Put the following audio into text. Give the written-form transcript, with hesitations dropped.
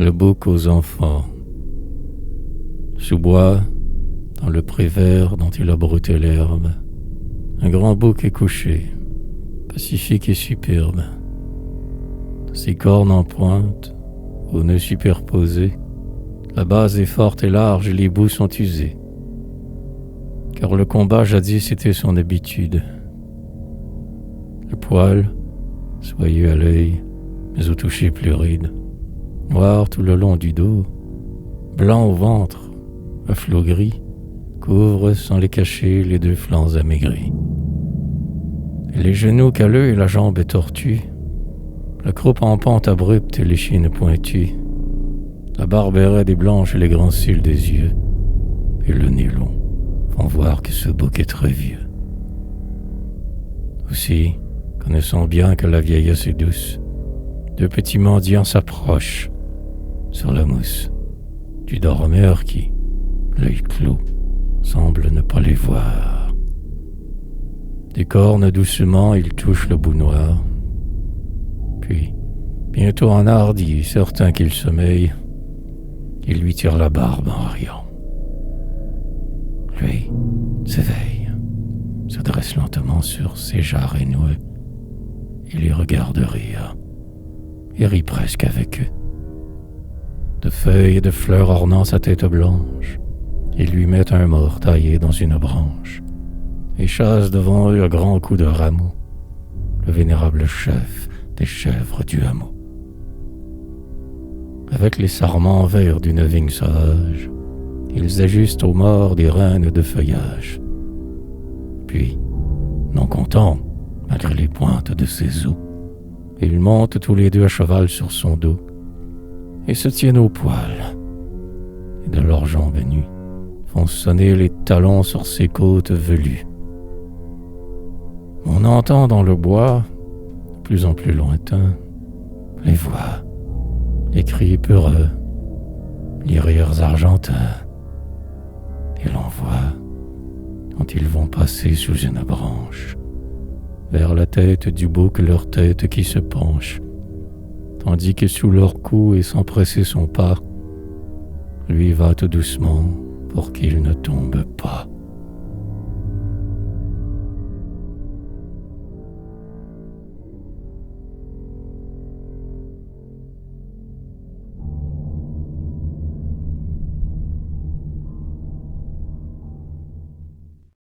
Le bouc aux enfants. Sous bois, dans le pré vert dont il a brouté l'herbe, un grand bouc est couché, pacifique et superbe. Ses cornes en pointe, aux nœuds superposés, la base est forte et large et les bouts sont usés. Car le combat jadis était son habitude. Le poil, soyeux à l'œil, mais au toucher plus ride, noir tout le long du dos, blanc au ventre, un flot gris, couvre sans les cacher les deux flancs amaigris. Et les genoux calleux et la jambe tortue, la croupe en pente abrupte et l'échine pointue, la barbe est raide et blanche et les grands cils des yeux, et le nez long, font voir que ce bouc est très vieux. Aussi, connaissant bien que la vieillesse est douce, deux petits mendiants s'approchent sur la mousse du dormeur qui, l'œil clos, semble ne pas les voir. Des cornes doucement, il touche le bout noir. Puis, bientôt enhardi, certain qu'il sommeille, il lui tire la barbe en riant. Lui s'éveille, se dresse lentement sur ses jarres noueux. Il les regarde rire, et rit presque avec eux. De feuilles et de fleurs ornant sa tête blanche, ils lui mettent un mort taillé dans une branche, et chassent devant eux à grands coups de rameau le vénérable chef des chèvres du hameau. Avec les sarments verts d'une vigne sauvage, ils ajustent aux morts des rênes de feuillage. Puis, non contents, malgré les pointes de ses os, ils montent tous les deux à cheval sur son dos et se tiennent au poil, et de leurs jambes nues font sonner les talons sur ses côtes velues. On entend dans le bois, de plus en plus lointain, les voix, les cris peureux, les rires argentins, et l'on voit, quand ils vont passer sous une branche, vers la tête du bouc leur tête qui se penche, tandis que sous leur cou et sans presser son pas, lui va tout doucement pour qu'il ne tombe